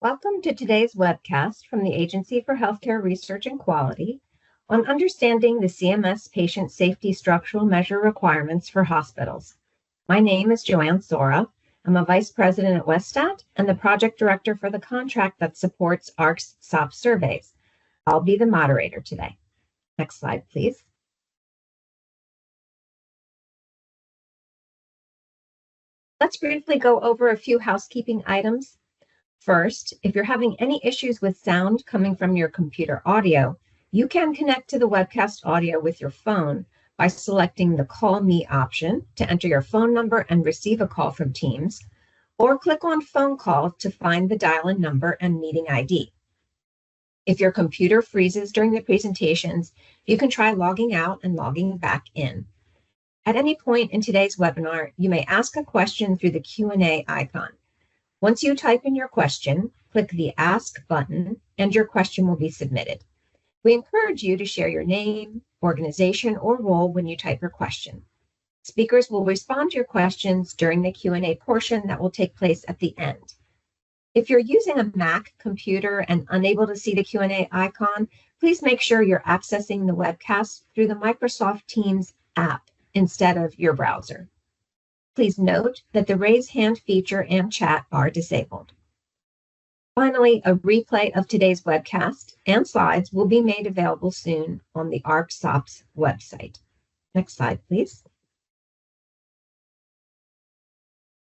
Welcome to today's webcast from the Agency for Healthcare Research and Quality on understanding the CMS patient safety structural measure requirements for hospitals. My name is Joann Sorra. I'm a vice president at Westat and the project director for the contract that supports AHRQ SOPS surveys. I'll be the moderator today. Next slide, please. Let's briefly go over a few housekeeping items. First, if you're having any issues with sound coming from your computer audio, you can connect to the webcast audio with your phone by selecting the Call Me option to enter your phone number and receive a call from Teams, or click on Phone Call to find the dial-in number and meeting ID. If your computer freezes during the presentations, you can try logging out and logging back in. At any point in today's webinar, you may ask a question through the Q&A icon. Once you type in your question, click the Ask button, and your question will be submitted. We encourage you to share your name, organization, or role when you type your question. Speakers will respond to your questions during the Q&A portion that will take place at the end. If you're using a Mac computer and unable to see the Q&A icon, please make sure you're accessing the webcast through the Microsoft Teams app instead of your browser. Please note that the raise hand feature and chat are disabled. Finally, a replay of today's webcast and slides will be made available soon on the AHRQ SOPS website. Next slide, please.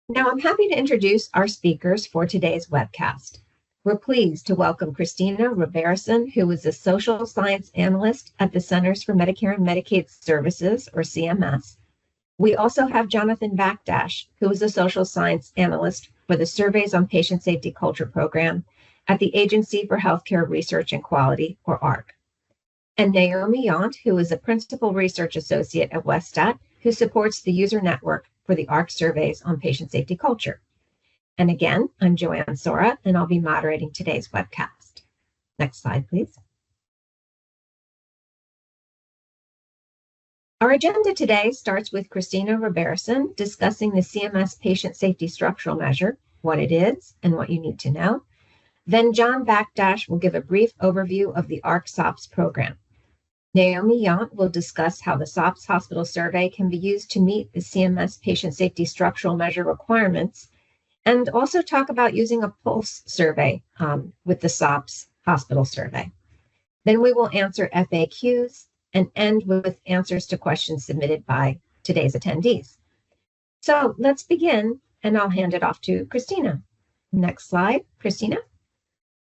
Now I'm happy to introduce our speakers for today's webcast. We're pleased to welcome Kristina Rabarison, who is a social science analyst at the Centers for Medicare and Medicaid Services, or CMS. We also have Jonathan Bakdash, who is a social science analyst for the Surveys on Patient Safety Culture program at the Agency for Healthcare Research and Quality, or AHRQ. And Naomi Yount, who is a principal research associate at Westat, who supports the user network for the AHRQ Surveys on Patient Safety Culture. And again, I'm Joann Sorra, and I'll be moderating today's webcast. Next slide, please. Our agenda today starts with Kristina Rabarison discussing the CMS Patient Safety Structural Measure, what it is and what you need to know. Then John Bakdash will give a brief overview of the AHRQ SOPS program. Naomi Yount will discuss how the SOPS hospital survey can be used to meet the CMS Patient Safety Structural Measure requirements, and also talk about using a pulse survey with the SOPS hospital survey. Then we will answer FAQs and end with answers to questions submitted by today's attendees. So let's begin, and I'll hand it off to Kristina. Next slide, Kristina.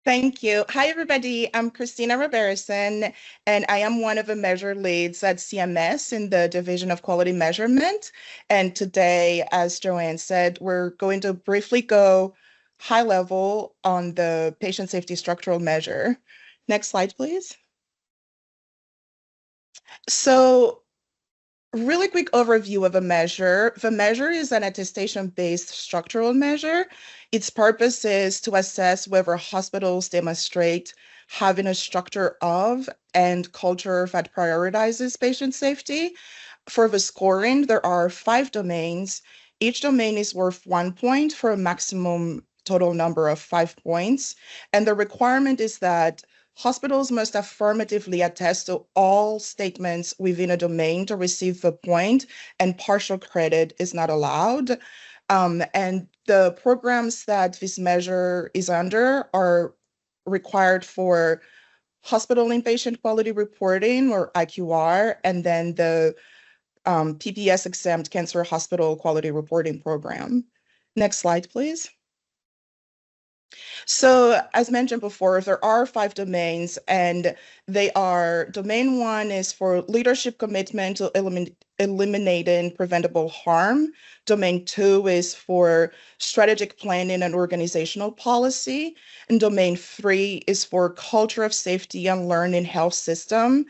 Thank you. Hi, everybody. I'm Kristina Rabarison, and I am one of the measure leads at CMS in the Division of Quality Measurement. And today, as Joann said, we're going to briefly go high level on the patient safety structural measure. Next slide, please. So, really quick overview of a measure. The measure is an attestation-based structural measure. Its purpose is to assess whether hospitals demonstrate having a structure of and culture that prioritizes patient safety. For the scoring, there are 5 domains. Each domain is worth 1 point for a maximum total number of 5 points. And the requirement is that hospitals must affirmatively attest to all statements within a domain to receive the point, and partial credit is not allowed. And the programs that this measure is under are required for hospital inpatient quality reporting, or IQR, and then the PPS exempt cancer hospital quality reporting program. Next slide, please. So as mentioned before, there are 5 domains, and they are: domain 1 is for leadership commitment to eliminating preventable harm. Domain 2 is for strategic planning and organizational policy. And domain 3 is for culture of safety and learning health system.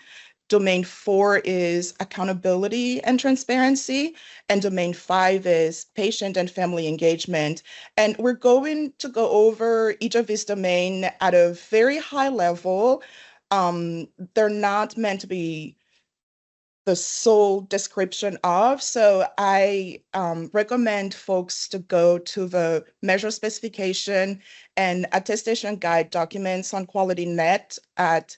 Domain 4 is accountability and transparency, and domain 5 is patient and family engagement. And we're going to go over each of these domains at a very high level. They're not meant to be the sole description of. So I recommend folks to go to the measure specification and attestation guide documents on QualityNet at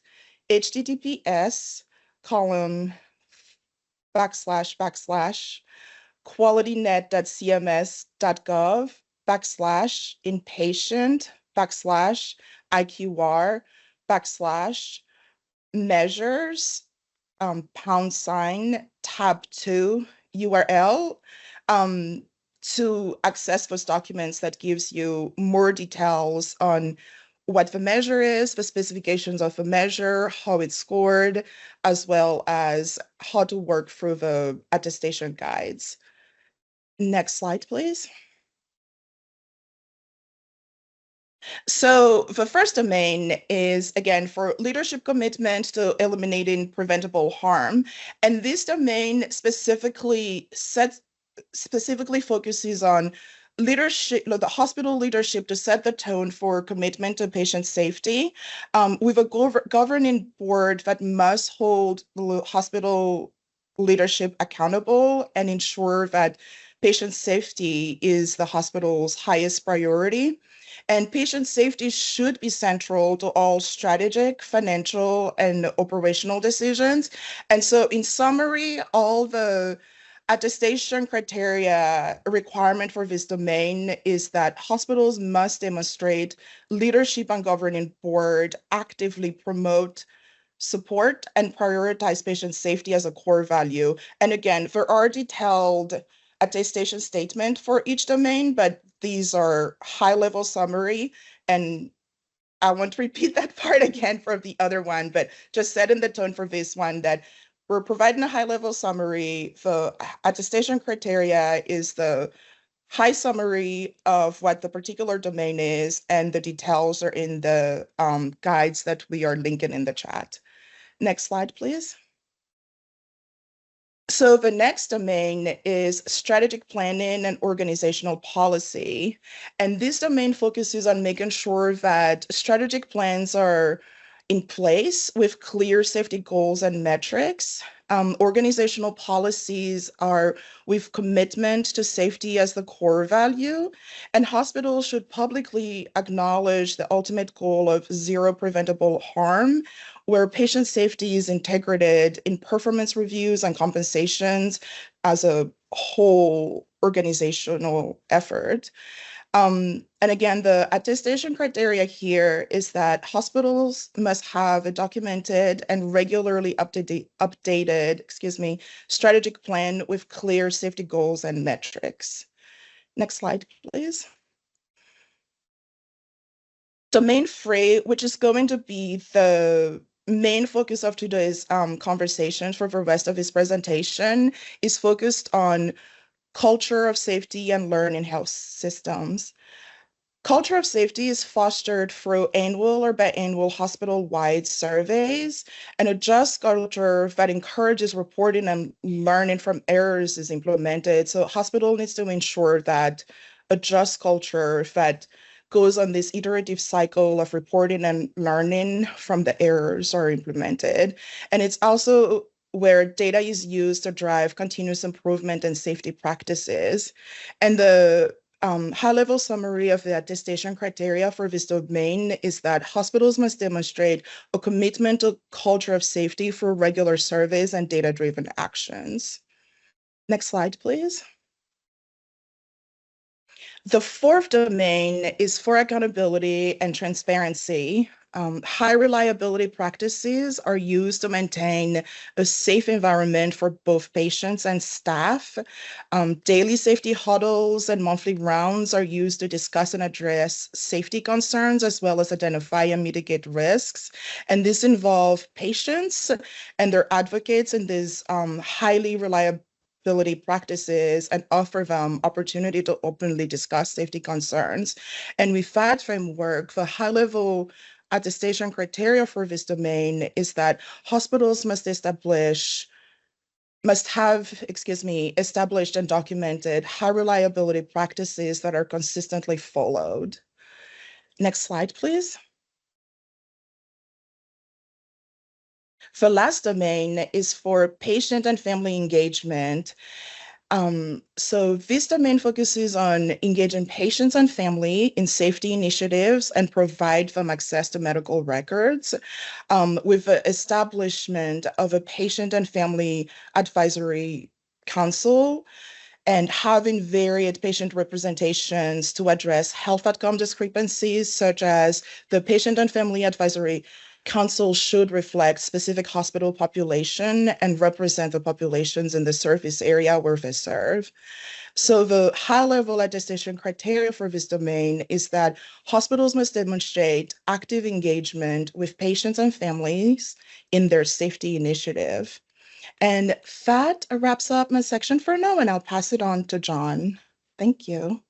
https://qualitynet.cms.gov/inpatient//measures #tab 2 URL to access those documents that gives you more details on what the measure is, the specifications of the measure, how it's scored, as well as how to work through the attestation guides. Next slide, please. So the first domain is, again, for leadership commitment to eliminating preventable harm. And this domain specifically focuses on leadership, the hospital leadership to set the tone for commitment to patient safety, with a governing board that must hold the hospital leadership accountable and ensure that patient safety is the hospital's highest priority. And patient safety should be central to all strategic, financial, and operational decisions. And so in summary, all the attestation criteria requirement for this domain is that hospitals must demonstrate leadership and governing board actively promote, support, and prioritize patient safety as a core value. And again, there are detailed attestation statement for each domain, but these are high-level summary, and I want to repeat that part again for the other one, but just setting the tone for this one that we're providing a high-level summary. The attestation criteria is the high summary of what the particular domain is, and the details are in the guides that we are linking in the chat. Next slide, please. So the next domain is strategic planning and organizational policy. And this domain focuses on making sure that strategic plans are in place with clear safety goals and metrics. Organizational policies are with commitment to safety as the core value, and hospitals should publicly acknowledge the ultimate goal of zero preventable harm, where patient safety is integrated in performance reviews and compensations as a whole organizational effort. And again, the attestation criteria here is that hospitals must have a documented and regularly updated, strategic plan with clear safety goals and metrics. Next slide, please. Domain 3, which is going to be the main focus of today's conversation for the rest of his presentation, is focused on culture of safety and learning health systems. Culture of safety is fostered through annual or biannual hospital-wide surveys, and a just culture that encourages reporting and learning from errors is implemented. So hospital needs to ensure that a just culture that goes on this iterative cycle of reporting and learning from the errors are implemented. And it's also where data is used to drive continuous improvement and safety practices. And the high-level summary of the attestation criteria for this domain is that hospitals must demonstrate a commitment to culture of safety through regular surveys and data-driven actions. Next slide, please. The fourth domain is for accountability and transparency. High reliability practices are used to maintain a safe environment for both patients and staff. Daily safety huddles and monthly rounds are used to discuss and address safety concerns, as well as identify and mitigate risks. And this involves patients and their advocates in these highly reliable practices and offer them opportunity to openly discuss safety concerns. And with that framework, the high-level attestation criteria for this domain is that hospitals must have established and documented high reliability practices that are consistently followed. Next slide, please. The last domain is for patient and family engagement. So this domain focuses on engaging patients and family in safety initiatives and provide them access to medical records, with the establishment of a patient and family advisory council and having varied patient representations to address health outcome discrepancies, such as the Patient and Family Advisory Council should reflect specific hospital population and represent the populations in the service area where they serve. So the high-level attestation criteria for this domain is that hospitals must demonstrate active engagement with patients and families in their safety initiative. And that wraps up my section for now, and I'll pass it on to John. Thank you.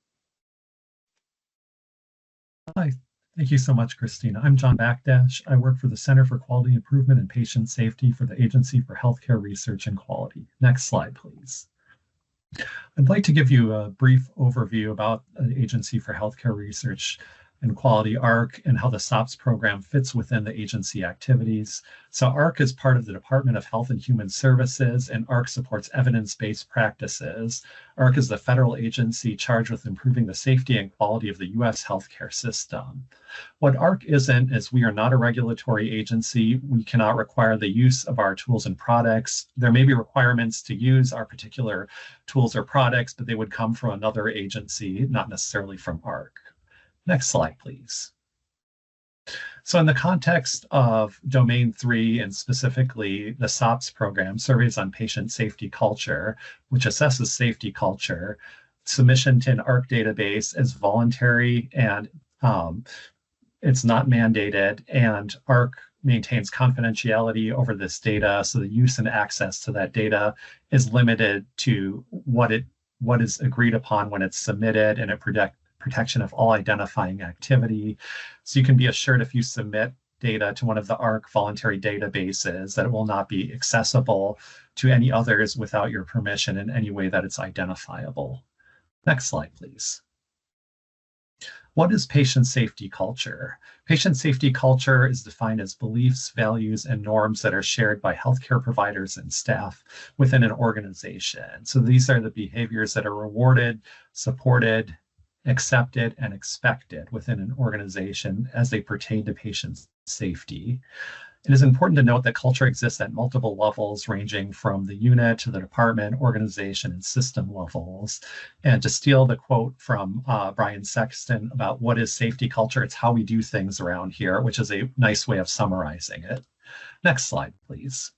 Hi, thank you so much, Kristina. I'm John Bakdash. I work for the Center for Quality Improvement and Patient Safety for the Agency for Healthcare Research and Quality. Next slide, please. I'd like to give you a brief overview about the Agency for Healthcare Research and Quality, AHRQ, and how the SOPS program fits within the agency activities. So AHRQ is part of the Department of Health and Human Services, and AHRQ supports evidence-based practices. AHRQ is the federal agency charged with improving the safety and quality of the U.S. healthcare system. What AHRQ isn't is we are not a regulatory agency. We cannot require the use of our tools and products. There may be requirements to use our particular tools or products, but they would come from another agency, not necessarily from AHRQ. Next slide, please. So in the context of Domain 3, and specifically the SOPS program, Surveys on Patient Safety Culture, which assesses safety culture, submission to an AHRQ database is voluntary and it's not mandated, and AHRQ maintains confidentiality over this data, so the use and access to that data is limited to what is agreed upon when it's submitted, and it protection of all identifying activity. So you can be assured if you submit data to one of the AHRQ voluntary databases that it will not be accessible to any others without your permission in any way that it's identifiable. Next slide, please. What is patient safety culture? Patient safety culture is defined as beliefs, values, and norms that are shared by healthcare providers and staff within an organization. So these are the behaviors that are rewarded, supported, accepted, and expected within an organization as they pertain to patient safety. It is important to note that culture exists at multiple levels, ranging from the unit to the department, organization, and system levels. And to steal the quote from Brian Sexton about what is safety culture, it's how we do things around here, which is a nice way of summarizing it. Next slide, please.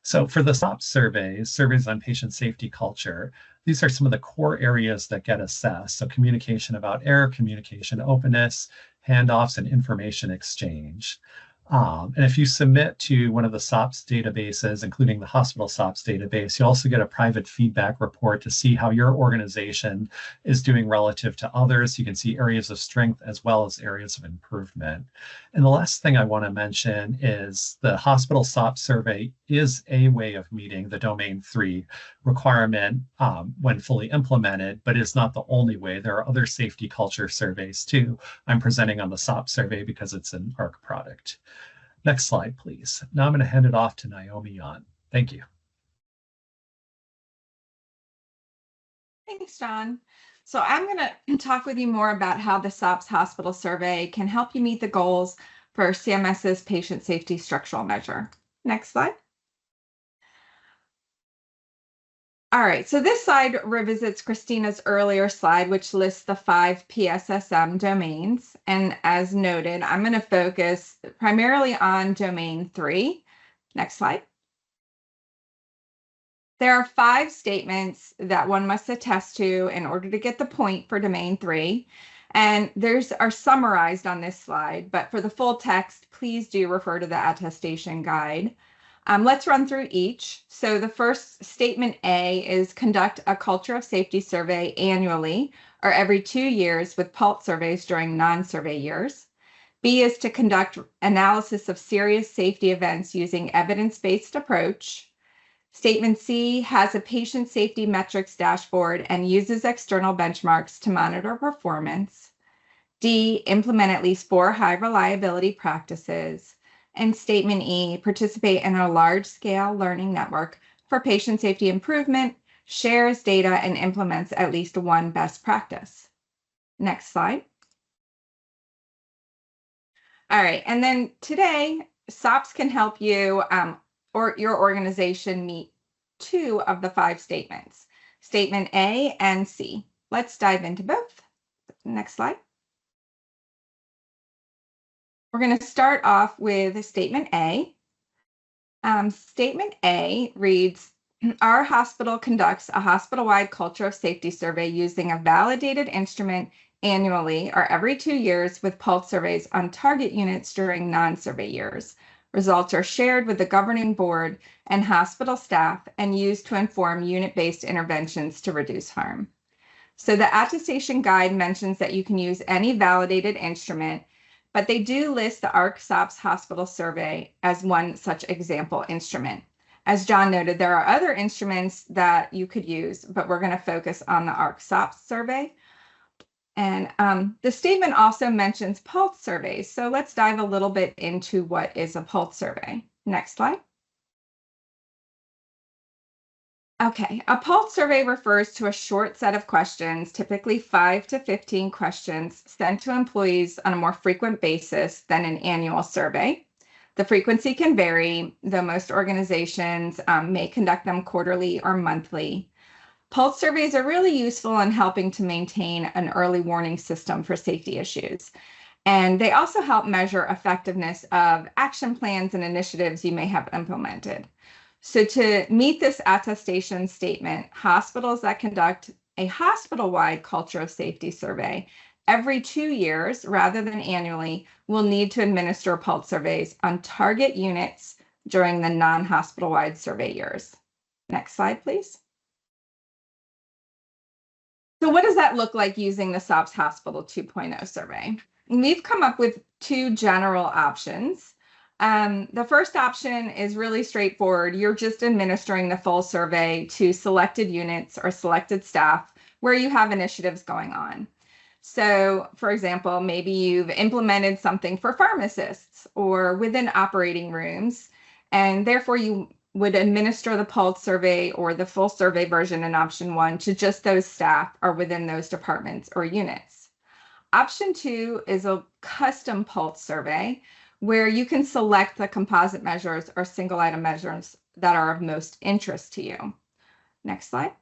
So for the SOPS surveys, surveys on patient safety culture, these are some of the core areas that get assessed. So communication about error, communication openness, handoffs, and information exchange. And if you submit to one of the SOPS databases, including the hospital SOPS database, you also get a private feedback report to see how your organization is doing relative to others. You can see areas of strength as well as areas of improvement. And the last thing I want to mention is the hospital SOPS survey is a way of meeting the Domain 3 requirement when fully implemented, but it's not the only way. There are other safety culture surveys too. I'm presenting on the SOPS survey because it's an AHRQ product. Next slide, please. Now I'm going to hand it off to Naomi Yount. Thank you. Thanks, John. So I'm going to talk with you more about how the SOPS hospital survey can help you meet the goals for CMS's patient safety structural measure. Next slide. All right, so this slide revisits Kristina's earlier slide, which lists the 5 PSSM domains. And as noted, I'm going to focus primarily on Domain 3. Next slide. There are 5 statements that one must attest to in order to get the point for Domain 3. And those are summarized on this slide, but for the full text, please do refer to the attestation guide. Let's run through each. So the first statement A is conduct a culture of safety survey annually or every 2 years with pulse surveys during non-survey years. B is to conduct analysis of serious safety events using evidence-based approach. Statement C has a patient safety metrics dashboard and uses external benchmarks to monitor performance. D, implement at least 4 high reliability practices. And statement E, participate in a large-scale learning network for patient safety improvement, shares data, and implements at least one best practice. Next slide. All right, and then today, SOPS can help you or your organization meet 2 of the 5 statements, statement A and C. Let's dive into both. Next slide. We're going to start off with statement A. Statement A reads, our hospital conducts a hospital-wide culture of safety survey using a validated instrument annually or every 2 years with pulse surveys on target units during non-survey years. Results are shared with the governing board and hospital staff and used to inform unit-based interventions to reduce harm. So the attestation guide mentions that you can use any validated instrument, but they do list the AHRQ SOPS hospital survey as one such example instrument. As John noted, there are other instruments that you could use, but we're going to focus on the AHRQ SOPS survey. And the statement also mentions pulse surveys. So let's dive a little bit into what is a pulse survey. Next slide. Okay, a pulse survey refers to a short set of questions, typically 5 to 15 questions, sent to employees on a more frequent basis than an annual survey. The frequency can vary, though most organizations may conduct them quarterly or monthly. Pulse surveys are really useful in helping to maintain an early warning system for safety issues. And they also help measure effectiveness of action plans and initiatives you may have implemented. So to meet this attestation statement, hospitals that conduct a hospital-wide culture of safety survey every 2 years rather than annually will need to administer pulse surveys on target units during the non-hospital-wide survey years. Next slide, please. So what does that look like using the SOPS Hospital 2.0 survey? We've come up with 2 general options. The first option is really straightforward. You're just administering the full survey to selected units or selected staff where you have initiatives going on. So, for example, maybe you've implemented something for pharmacists or within operating rooms, and therefore you would administer the pulse survey or the full survey version in option 1 to just those staff or within those departments or units. Option 2 is a custom pulse survey where you can select the composite measures or single item measures that are of most interest to you. Next slide.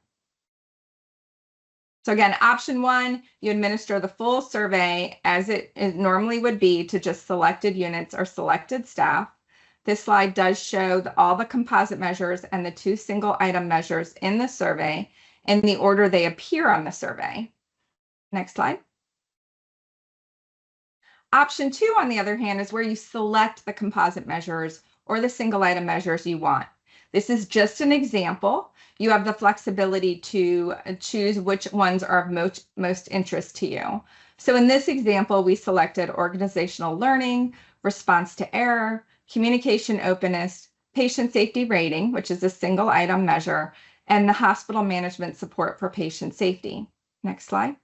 So again, option 1, you administer the full survey as it normally would be to just selected units or selected staff. This slide does show all the composite measures and the 2 single item measures in the survey in the order they appear on the survey. Next slide. Option 2, on the other hand, is where you select the composite measures or the single item measures you want. This is just an example. You have the flexibility to choose which ones are of most interest to you. So in this example, we selected organizational learning, response to error, communication openness, patient safety rating, which is a single item measure, and the hospital management support for patient safety. Next slide.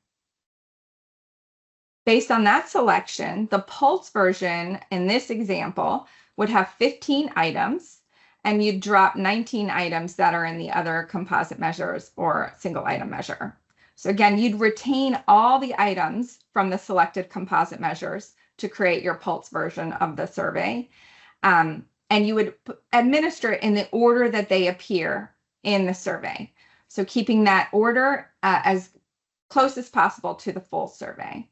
Based on that selection, the pulse version in this example would have 15 items, and you'd drop 19 items that are in the other composite measures or single item measure. So again, you'd retain all the items from the selected composite measures to create your pulse version of the survey. And you would administer it in the order that they appear in the survey. So keeping that order as close as possible to the full survey.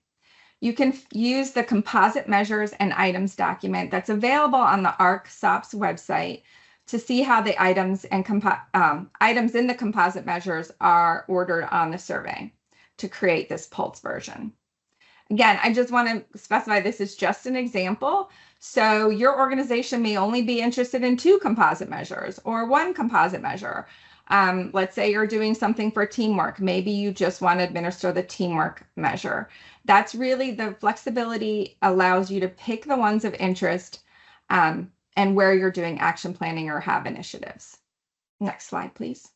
You can use the composite measures and items document that's available on the AHRQ SOPS website to see how the items and items in the composite measures are ordered on the survey to create this pulse version. Again, I just want to specify this is just an example. So your organization may only be interested in 2 composite measures or 1 composite measure. Let's say you're doing something for teamwork. Maybe you just want to administer the teamwork measure. That's really the flexibility allows you to pick the ones of interest and where you're doing action planning or have initiatives. Next slide, please.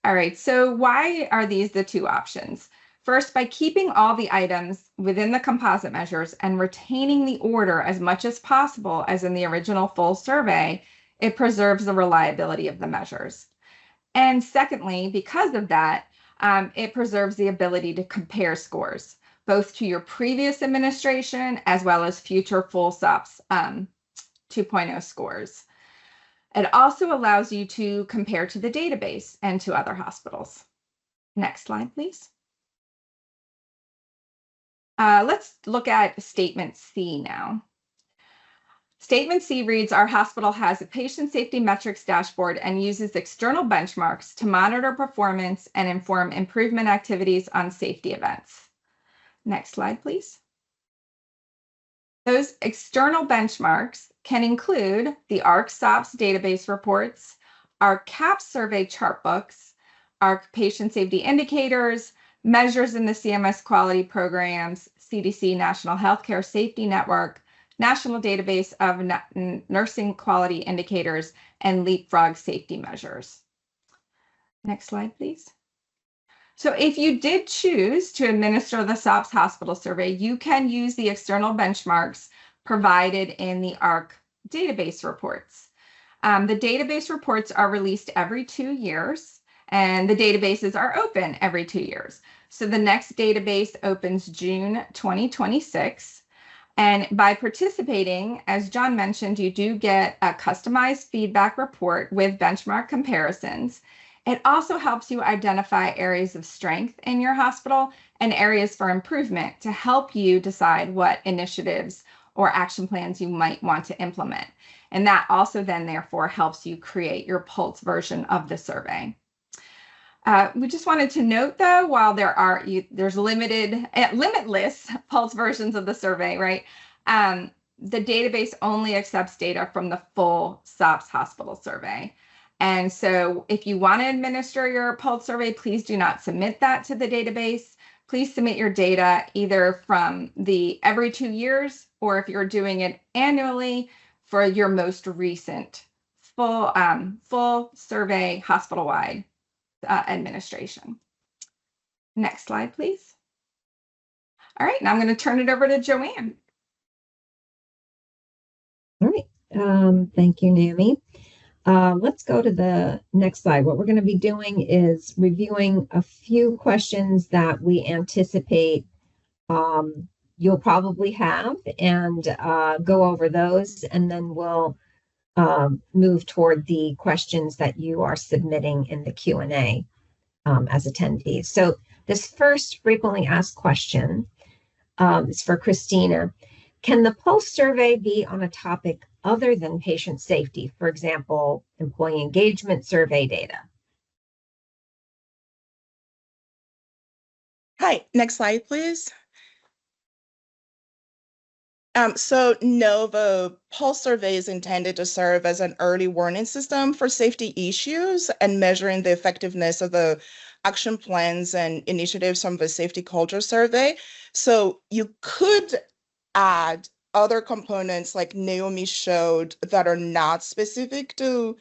All right, so why are these the 2 options? First, by keeping all the items within the composite measures and retaining the order as much as possible as in the original full survey, it preserves the reliability of the measures. And secondly, because of that, it preserves the ability to compare scores, both to your previous administration as well as future full SOPS 2.0 scores. It also allows you to compare to the database and to other hospitals. Next slide, please. Let's look at Statement C now. Statement C reads, our hospital has a patient safety metrics dashboard and uses external benchmarks to monitor performance and inform improvement activities on safety events. Next slide, please. Those external benchmarks can include the AHRQ SOPS database reports, our CAP survey chart books, our patient safety indicators, measures in the CMS quality programs, CDC National Healthcare Safety Network, National Database of Nursing Quality Indicators, and Leapfrog safety measures. Next slide, please. So if you did choose to administer the SOPS hospital survey, you can use the external benchmarks provided in the AHRQ database reports. The database reports are released every 2 years, and the databases are open every 2 years. So the next database opens June 2026. And by participating, as John mentioned, you do get a customized feedback report with benchmark comparisons. It also helps you identify areas of strength in your hospital and areas for improvement to help you decide what initiatives or action plans you might want to implement. And that also then therefore helps you create your pulse version of the survey. We just wanted to note, though, while there's limitless pulse versions of the survey, right? The database only accepts data from the full SOPS hospital survey. And so if you want to administer your pulse survey, please do not submit that to the database. Please submit your data either from the every 2 years, or if you're doing it annually, for your most recent full survey hospital-wide administration. Next slide, please. All right, now I'm going to turn it over to Joann. All right, thank you, Naomi. Let's go to the next slide. What we're going to be doing is reviewing a few questions that we anticipate you'll probably have, and go over those, and then we'll move toward the questions that you are submitting in the Q&A as attendees. So this first frequently asked question is for Kristina. Can the pulse survey be on a topic other than patient safety, for example, employee engagement survey data? Hi, next slide, please. So no, the pulse survey is intended to serve as an early warning system for safety issues and measuring the effectiveness of the action plans and initiatives from the safety culture survey. So you could add other components like Naomi showed that are not specific to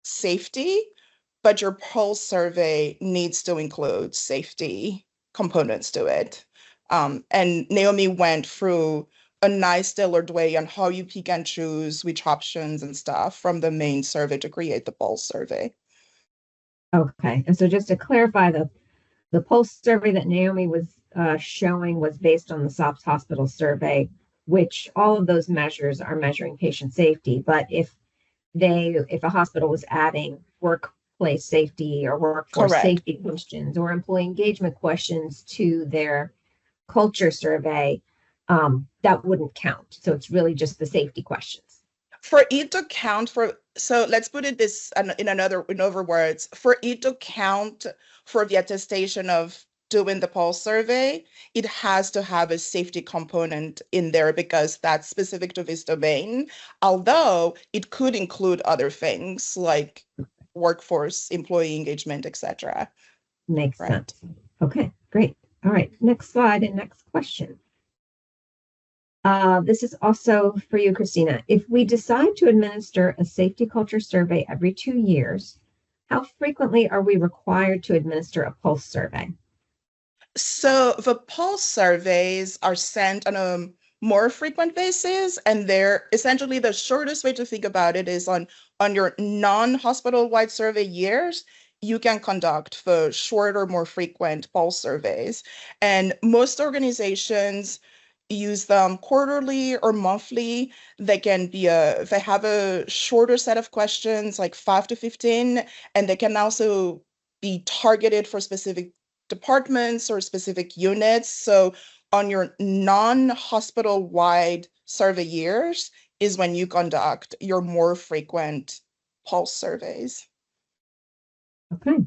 safety, but your pulse survey needs to include safety components to it. And Naomi went through a nice tailored way on how you pick and choose which options and stuff from the main survey to create the pulse survey. Okay, and so just to clarify, the pulse survey that Naomi was showing was based on the SOPS hospital survey, which all of those measures are measuring patient safety. But if a hospital was adding workplace safety or workforce Correct. safety questions or employee engagement questions to their culture survey, that wouldn't count. So it's really just the safety questions. For it to count so let's put it this in other words, for it to count for the attestation of doing the pulse survey, it has to have a safety component in there because that's specific to this domain, although it could include other things like workforce, employee engagement, etc. Makes sense. Okay, great. All right, next slide and next question. This is also for you, Kristina. If we decide to administer a safety culture survey every 2 years, how frequently are we required to administer a pulse survey? So the pulse surveys are sent on a more frequent basis, and they're essentially the shortest way to think about it is on your non-hospital-wide survey years, you can conduct the shorter, more frequent pulse surveys. And most organizations use them quarterly or monthly. They have a shorter set of questions, like 5 to 15, and they can also be targeted for specific departments or specific units. So on your non-hospital wide survey years is when you conduct your more frequent pulse surveys. Okay.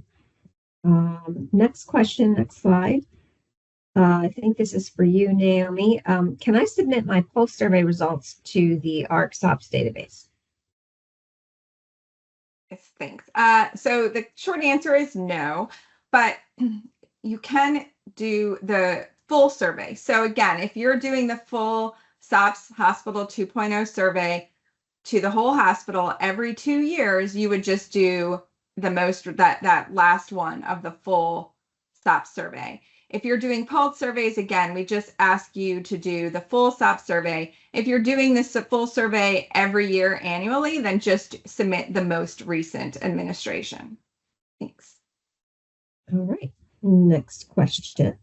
Next question, next slide. I think this is for you, Naomi. Can I submit my pulse survey results to the AHRQ SOPS database? Yes, thanks. So the short answer is no, but you can do the full survey. So again, if you're doing the full SOPS Hospital 2.0 survey to the whole hospital every 2 years, you would just do that last one of the full SOPS survey. If you're doing pulse surveys, again, we just ask you to do the full SOPS survey. If you're doing this full survey every year annually, then just submit the most recent administration. Thanks. All right. Next question.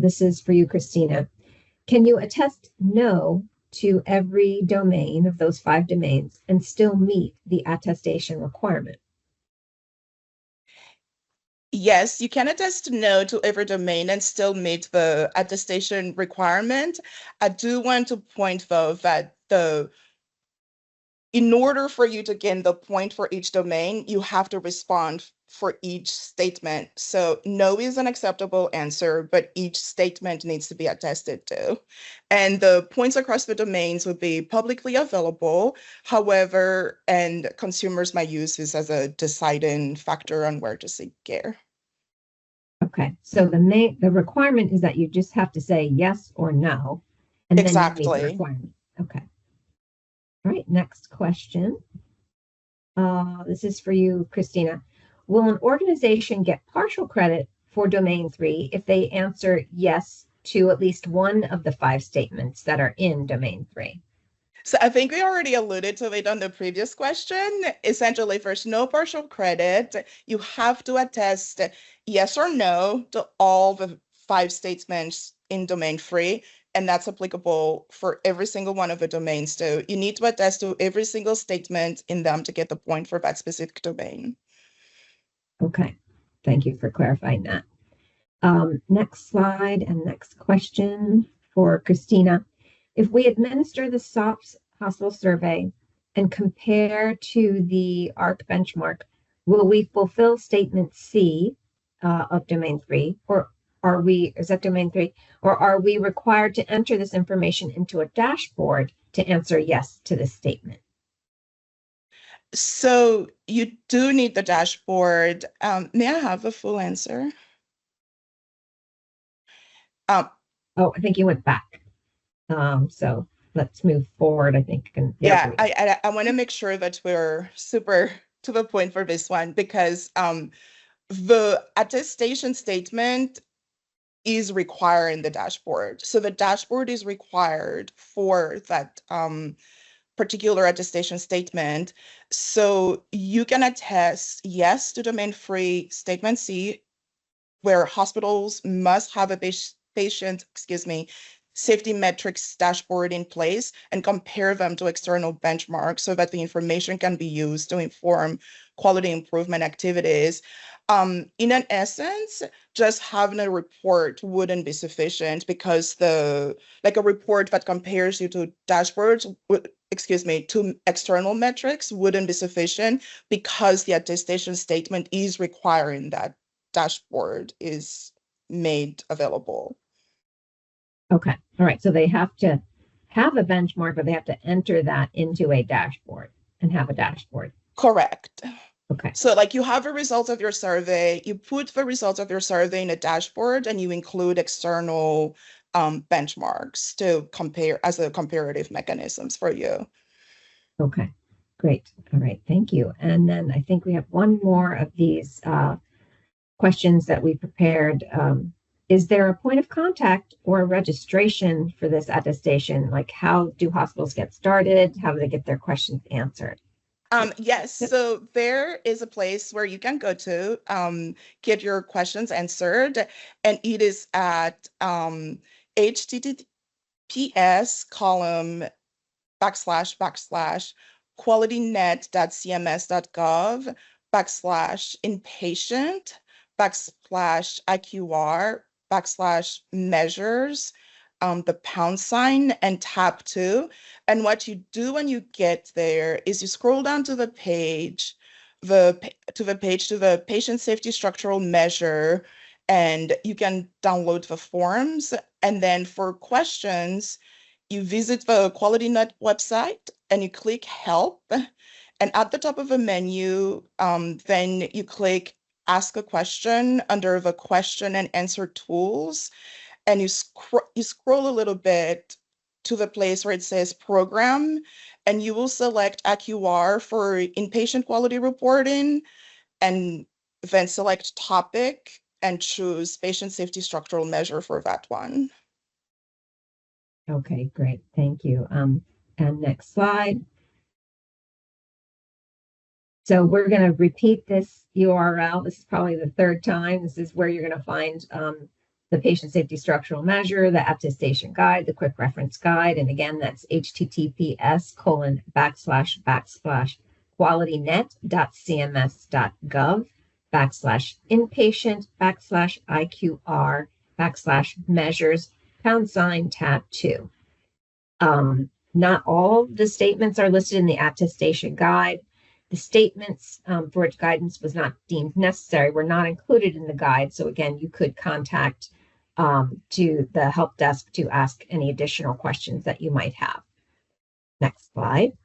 This is for you, Kristina. Can you attest no to every domain of those 5 domains and still meet the attestation requirement? Yes, you can attest no to every domain and still meet the attestation requirement. I do want to point, though, that in order for you to gain the point for each domain, you have to respond for each statement. So no is an acceptable answer, but each statement needs to be attested to. And the points across the domains would be publicly available. However, and consumers might use this as a deciding factor on where to seek care. Okay, so the requirement is that you just have to say yes or no, and then you meet the Exactly. requirement. Okay. All right, next question. This is for you, Kristina. Will an organization get partial credit for domain 3 if they answer yes to at least one of the 5 statements that are in domain 3? So I think we already alluded to it on the previous question. Essentially, there's no partial credit. You have to attest yes or no to all the 5 statements in domain 3, and that's applicable for every single one of the domains. So you need to attest to every single statement in them to get the point for that specific domain. Okay, thank you for clarifying that. Next slide and next question for Kristina. If we administer the SOPS hospital survey and compare to the AHRQ benchmark, will we fulfill statement C of domain 3, or is that domain 3, or are we required to enter this information into a dashboard to answer yes to this statement? So you do need the dashboard. May I have the full answer? Oh, I think you went back. So let's move forward, I think. Yeah, I want to make sure that we're super to the point for this one, because the attestation statement is required in the dashboard. So the dashboard is required for that particular attestation statement. So you can attest yes to domain 3 statement C, where hospitals must have a patient safety metrics dashboard in place and compare them to external benchmarks so that the information can be used to inform quality improvement activities. In an essence, just having a report wouldn't be sufficient, because a report that compares you to dashboards, to external metrics wouldn't be sufficient, because the attestation statement is requiring that dashboard is made available. Okay. All right. So they have to have a benchmark, but they have to enter that into a dashboard and have a dashboard. Correct. Okay. So you have a result of your survey, you put the results of your survey in a dashboard, and you include external benchmarks to compare as a comparative mechanisms for you. Okay. Great. All right. Thank you. And then I think we have one more of these questions that we prepared. Is there a point of contact or a registration for this attestation? Like, how do hospitals get started? How do they get their questions answered? Yes, so there is a place where you can go to get your questions answered, and it is at https://qualitynet.cms.gov/inpatient/IQR/measures, the pound sign and tab 2. And what you do when you get there is you scroll down to the page, to the patient safety structural measure, and you can download the forms. And then for questions, you visit the QualityNet website and you click Help. And at the top of the menu, then you click Ask a Question under the Question and Answer Tools. And you scroll a little bit to the place where it says Program, and you will select AQR for inpatient quality reporting, and then select Topic and choose Patient Safety Structural Measure for that one. Okay, great. Thank you. And next slide. So we're going to repeat this URL. This is probably the third time. This is where you're going to find the patient safety structural measure, the attestation guide, the quick reference guide. And again, that's https://qualitynet.cms.gov/inpatient/IQR/measures #tab 2. Not all the statements are listed in the attestation guide. The statements for which guidance was not deemed necessary were not included in the guide. So again, you could contact to the help desk to ask any additional questions that you might have. Next slide.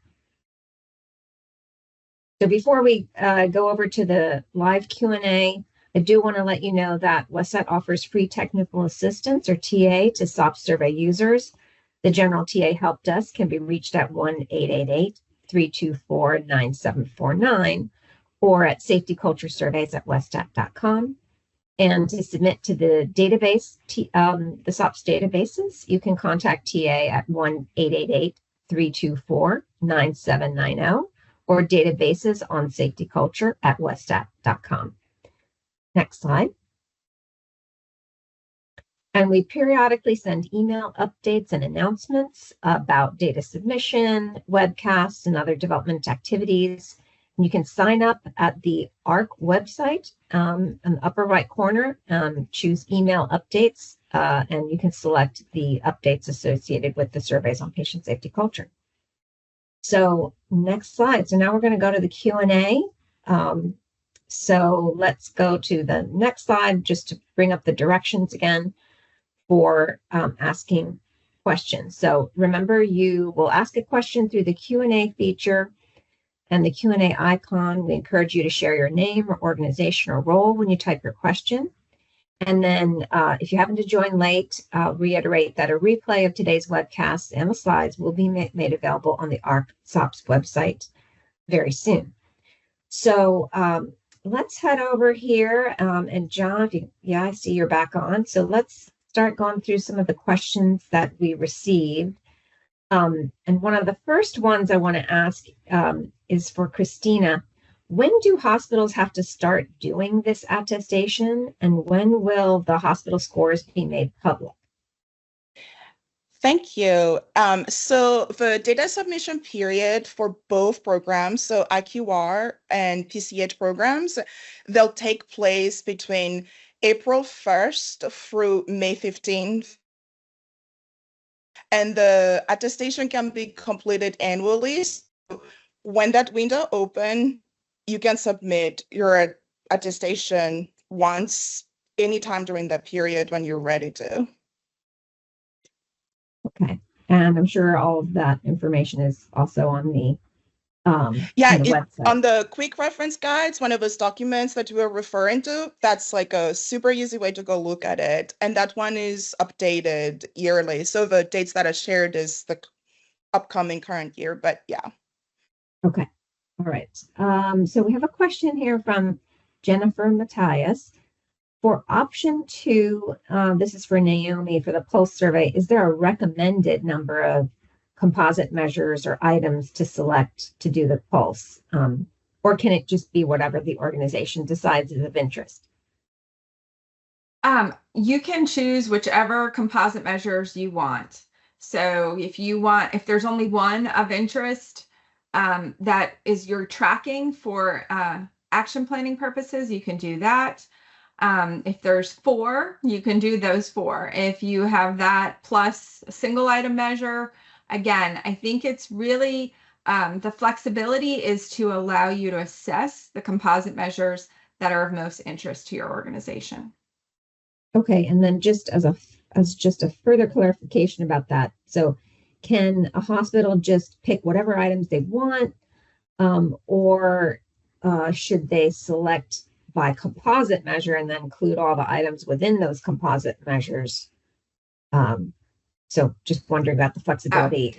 So before we go over to the live Q&A, I do want to let you know that Westat offers free technical assistance, or TA, to SOPS survey users. The general TA help desk can be reached at 1-888-324-9749 or at safetyculturesurveys@westat.com. And to submit to the database, the SOPS databases, you can contact TA at 1-888-324-9790 or databases on safetyculture@westat.com. Next slide. And we periodically send email updates and announcements about data submission, webcasts, and other development activities. And you can sign up at the AHRQ website in the upper right corner, choose email updates, and you can select the updates associated with the surveys on patient safety culture. So next slide. So now we're going to go to the Q&A. So let's go to the next slide just to bring up the directions again for asking questions. So remember, you will ask a question through the Q&A feature and the Q&A icon. We encourage you to share your name or organization or role when you type your question. And then if you happen to join late, I'll reiterate that a replay of today's webcast and the slides will be made available on the AHRQ SOPS website very soon. So let's head over here. And John, I see you're back on. So let's start going through some of the questions that we received. And one of the first ones I want to ask is for Kristina. When do hospitals have to start doing this attestation, and when will the hospital scores be made public? Thank you. So the data submission period for both programs, so IQR and PCH programs, they'll take place between April 1st through May 15th. And the attestation can be completed annually. So when that window opens, you can submit your attestation once, anytime during that period when you're ready to. Okay, and I'm sure all of that information is also on the website. On the quick reference guides, one of those documents that we were referring to, that's like a super easy way to go look at it. And that one is updated yearly. So the dates that are shared is the upcoming current year, but yeah. Okay, all right. So we have a question here from Jennifer Matthias. For option 2, this is for Naomi for the pulse survey. Is there a recommended number of composite measures or items to select to do the pulse? Or can it just be whatever the organization decides is of interest? You can choose whichever composite measures you want. So if there's only one of interest that is your tracking for action planning purposes, you can do that. If there's 4, you can do those 4. If you have that plus a single item measure, again, I think it's really the flexibility is to allow you to assess the composite measures that are of most interest to your organization. Okay, and then just as a further clarification about that, so can a hospital just pick whatever items they want, or should they select by composite measure and then include all the items within those composite measures? So just wondering about the flexibility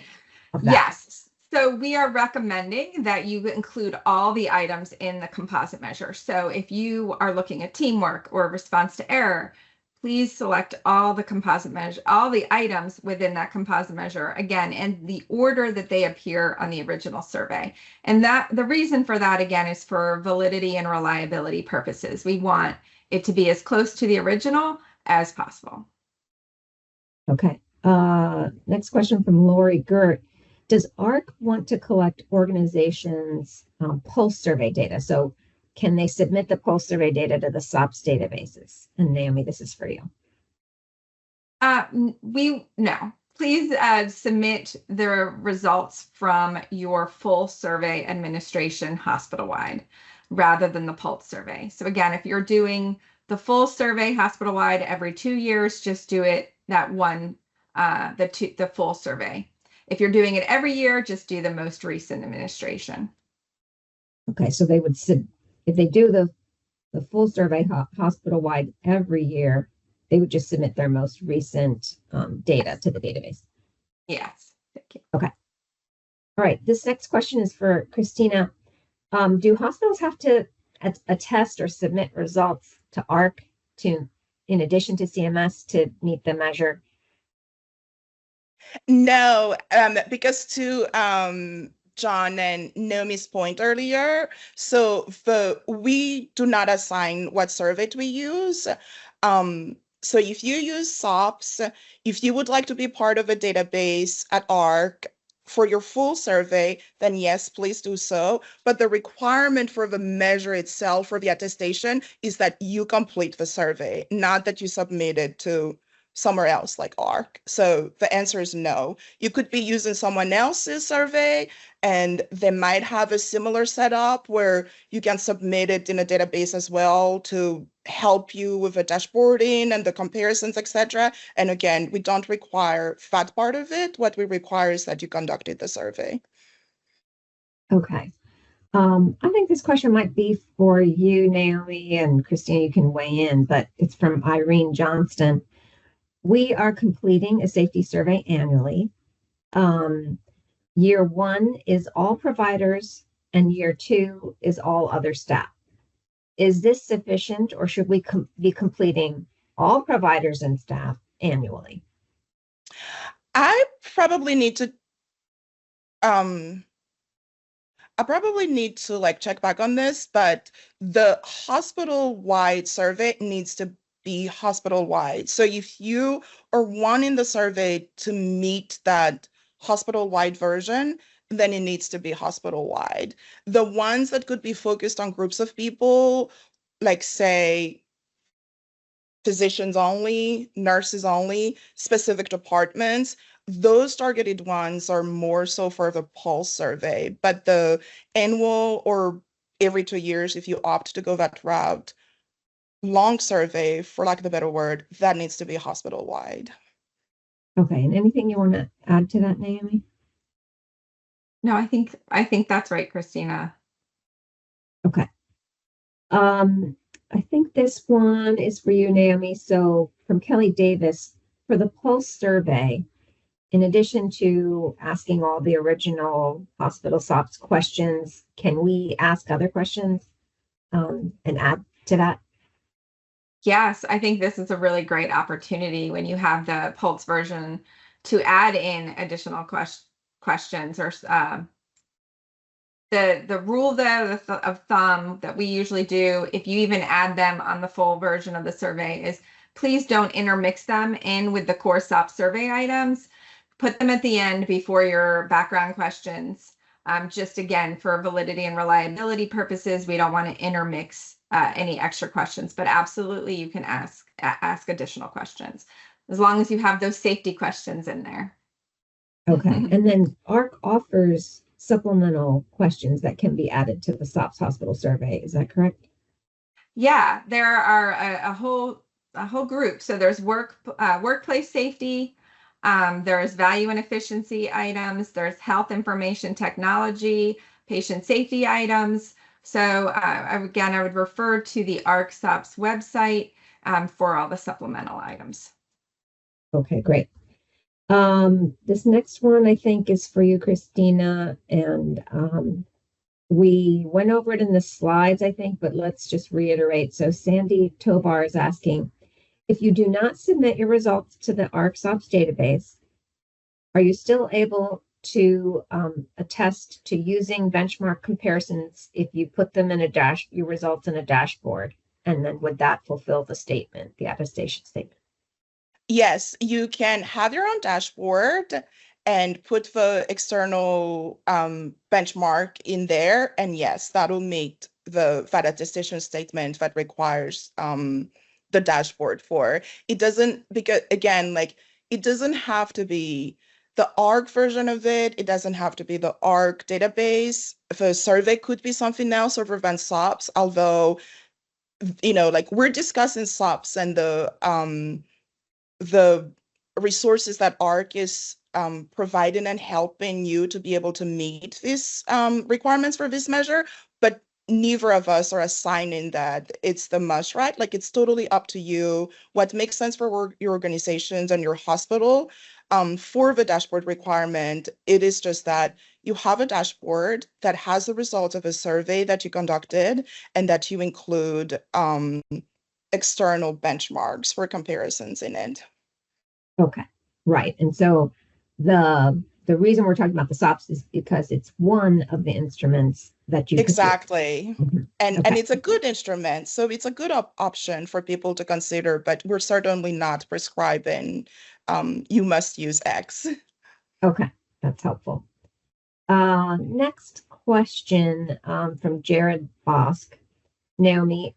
of that. Yes. So we are recommending that you include all the items in the composite measure. So if you are looking at teamwork or response to error, please select all the composite measure, all the items within that composite measure, again, in the order that they appear on the original survey. And that the reason for that, again, is for validity and reliability purposes. We want it to be as close to the original as possible. Okay. Next question from Lori Gert. Does AHRQ want to collect organizations' pulse survey data? So can they submit the pulse survey data to the SOPS databases? And Naomi, this is for you. No. Please submit the results from your full survey administration hospital-wide rather than the pulse survey. So again, if you're doing the full survey hospital-wide every 2 years, just do it that one, the full survey. If you're doing it every year, just do the most recent administration. Okay, so they would if they do the full survey hospital-wide every year, they would just submit their most recent data to the database. Yes. Thank you. Okay. All right. This next question is for Kristina. Do hospitals have to attest or submit results to AHRQ in addition to CMS to meet the measure? No, because to John and Naomi's point earlier, so we do not assign what survey we use. So if you use SOPS, if you would like to be part of a database at AHRQ for your full survey, then yes, please do so. But the requirement for the measure itself, for the attestation, is that you complete the survey, not that you submit it to somewhere else like AHRQ. So the answer is no. You could be using someone else's survey and they might have a similar setup where you can submit it in a database as well to help you with the dashboarding and the comparisons, etc. And again, we don't require that part of it. What we require is that you conducted the survey. Okay. I think this question might be for you, Naomi, and Kristina, you can weigh in, but it's from Irene Johnston. We are completing a safety survey annually. Year 1 is all providers and year 2 is all other staff. Is this sufficient or should we be completing all providers and staff annually? I probably need to like check back on this, but the hospital-wide survey needs to be hospital-wide. So if you are wanting the survey to meet that hospital-wide version, then it needs to be hospital-wide. The ones that could be focused on groups of people, like say physicians only, nurses only, specific departments, those targeted ones are more so for the pulse survey. But the annual or every 2 years, if you opt to go that route, long survey, for lack of a better word, that needs to be hospital-wide. Okay, and anything you want to add to that, Naomi? No, I think that's right, Kristina. Okay. I think this one is for you, Naomi. So from Kelly Davis, for the pulse survey, in addition to asking all the original hospital SOPS questions, can we ask other questions and add to that? Yes, I think this is a really great opportunity when you have the Pulse version to add in additional questions or the rule though of thumb that we usually do, if you even add them on the full version of the survey, is please don't intermix them in with the core SOPS survey items. Put them at the end before your background questions. Just again, for validity and reliability purposes, we don't want to intermix any extra questions, but absolutely you can ask additional questions as long as you have those safety questions in there. Okay. And then AHRQ offers supplemental questions that can be added to the SOPS hospital survey. Is that correct? Yeah, there are a whole group. So there's workplace safety, there's value and efficiency items, there's health information technology, patient safety items. So again, I would refer to the AHRQ SOPS website for all the supplemental items. Okay, great. This next one I think is for you, Kristina, and we went over it in the slides, I think, but let's just reiterate. So Sandy Tovar is asking, if you do not submit your results to the AHRQ SOPS database, are you still able to attest to using benchmark comparisons if you put them in your results in a dashboard? And then would that fulfill the statement, the attestation statement? Yes, you can have your own dashboard and put the external benchmark in there. And yes, that will make the that attestation statement that requires the dashboard for. It doesn't, because again, like it doesn't have to be the AHRQ version of it. It doesn't have to be the AHRQ database. The survey could be something else other than SOPS, although, like we're discussing SOPS and the resources that AHRQ is providing and helping you to be able to meet these requirements for this measure, but neither of us are assigning that it's the must, right? Like it's totally up to you what makes sense for your organizations and your hospital. For the dashboard requirement, it is just that you have a dashboard that has the results of a survey that you conducted and that you include external benchmarks for comparisons in it. Okay, right. And so the reason we're talking about the SOPS is because it's one of the instruments that you exactly. And okay. it's a good instrument, so it's a good option for people to consider, but we're certainly not prescribing you must use X. Okay, that's helpful. Next question from Jared Bosk. Naomi,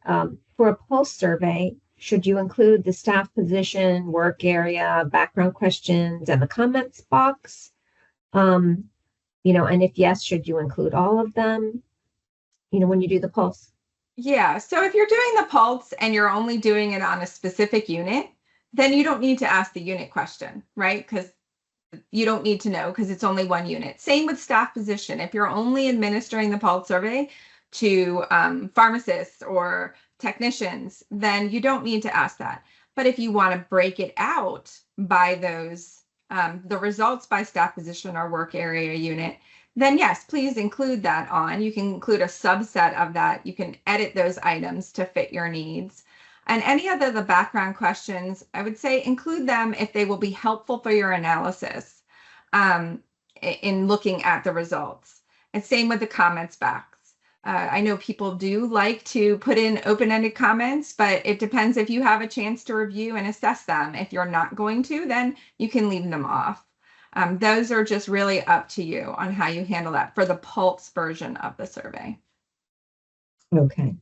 for a pulse survey, should you include the staff position, work area, background questions, and the comments box? And if yes, should you include all of them, when you do the pulse? Yeah, so if you're doing the pulse and you're only doing it on a specific unit, then you don't need to ask the unit question, right? Because you don't need to know because it's only one unit. Same with staff position. If you're only administering the pulse survey to pharmacists or technicians, then you don't need to ask that. But if you want to break it out by those, the results by staff position or work area unit, then yes, please include that on. You can include a subset of that. You can edit those items to fit your needs. And any other the background questions, I would say include them if they will be helpful for your analysis in looking at the results. And same with the comments box. I know people do like to put in open-ended comments, but it depends if you have a chance to review and assess them. If you're not going to, then you can leave them off. Those are just really up to you on how you handle that for the pulse version of the survey. Okay.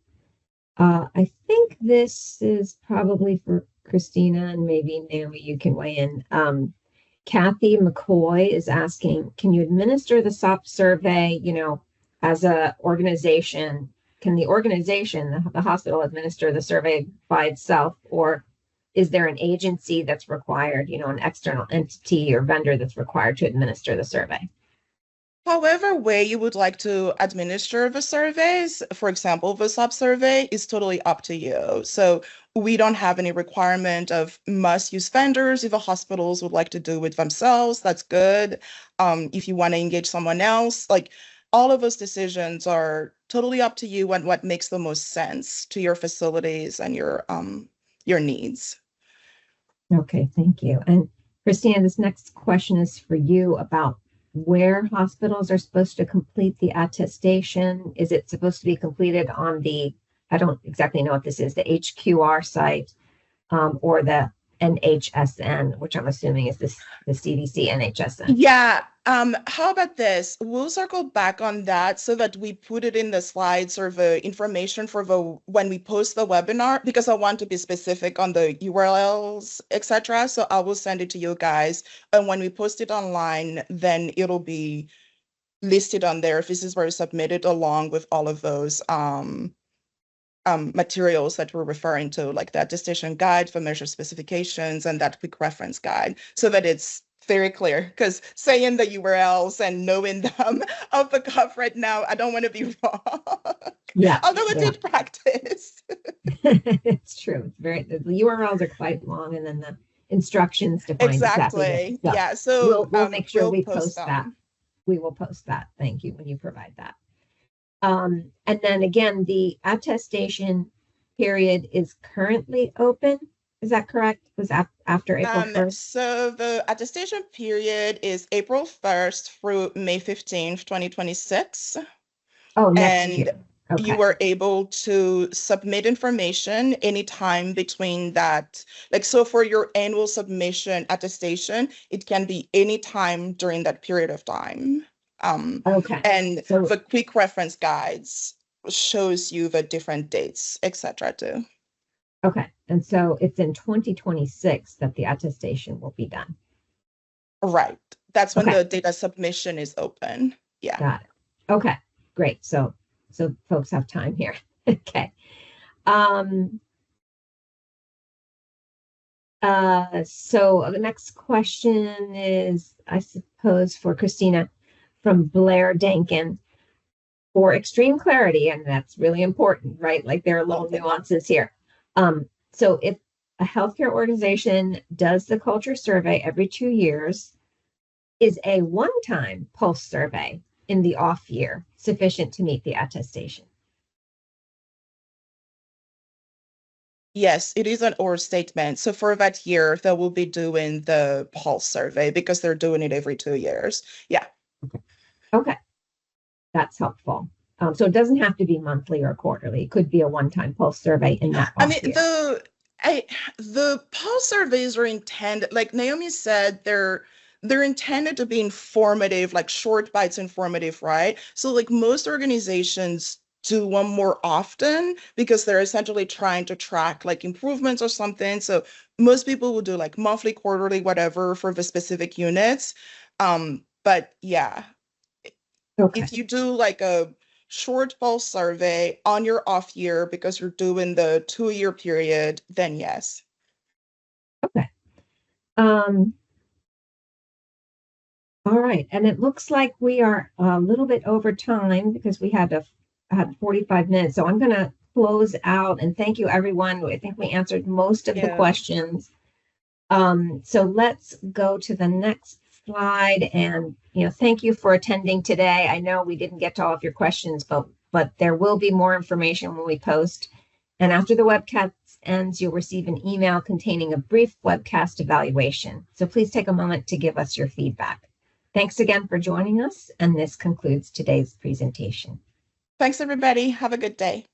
I think this is probably for Kristina, and maybe Naomi, you can weigh in. Kathy McCoy is asking, can you administer the SOP survey, as a organization? Can the organization, the hospital, administer the survey by itself, or is there an agency that's required, an external entity or vendor that's required to administer the survey? However way you would like to administer the surveys, for example, the SOPS survey is totally up to you. So we don't have any requirement of must use vendors. If the hospitals would like to do it themselves, that's good. If you want to engage someone else, like all of those decisions are totally up to you and what makes the most sense to your facilities and your your needs. Okay, thank you. And Kristina, this next question is for you about where hospitals are supposed to complete the attestation. Is it supposed to be completed on the, I don't exactly know what this is, the HQR site, or the NHSN, which I'm assuming is the CDC NHSN? Yeah. How about this? We'll circle back on that so that we put it in the slides or the information for the when we post the webinar, because I want to be specific on the URLs, etc. So I will send it to you guys. And when we post it online, then it'll be listed on there. If this is where it's submitted along with all of those materials that we're referring to, like the attestation guide for measure specifications and that quick reference guide, so that it's very clear. Because saying the URLs and knowing them off the cuff right now, I don't want to be wrong. Yeah. Although it did practice. It's true. It's very, the URLs are quite long, and then the instructions define exactly. Exactly. Yeah. So we'll make sure we post them. that. We will post that. Thank you when you provide that. And then again, the attestation period is currently open. Is that correct? Was after April 1st? So the attestation period is April 1st through May 15th, 2026. Oh, next year. Okay. You were able to submit information anytime between that. Like, so for your annual submission attestation, it can be anytime during that period of time. Okay. And So the quick reference guides shows you the different dates, etc. too. okay. And so it's in 2026 that the attestation will be done. Right. That's when Okay. the data submission is open. Yeah. Got it. Okay. Great. So folks have time here. Okay. So the next question is, I suppose, for Kristina from Blair Dankin. For extreme clarity, and that's really important, right? Like there are little nuances here. So if a healthcare organization does the culture survey every 2 years, is a one-time pulse survey in the off year sufficient to meet the attestation? Yes, it is an or statement. So for that year, they will be doing the pulse survey because they're doing it every 2 years. Yeah. Okay. That's helpful. So it doesn't have to be monthly or quarterly. It could be a one-time pulse survey in that off year. The pulse surveys are intended, like Naomi said, they're intended to be informative, like short bites informative, right? So like most organizations do one more often because they're essentially trying to track like improvements or something. So most people will do like monthly, quarterly, whatever for the specific units. But yeah, Okay. if you do like a short pulse survey on your off year because you're doing the 2-year period, then yes. Okay. All right. And it looks like we are a little bit over time because we had 45 minutes. So I'm going to close out and thank you, everyone. I think we answered most of the questions. So let's go to the next slide. And, thank you for attending today. I know we didn't get to all of your questions, but there will be more information when we post. And after the webcast ends, you'll receive an email containing a brief webcast evaluation. So please take a moment to give us your feedback. Thanks again for joining us. And this concludes today's presentation. Thanks, everybody. Have a good day.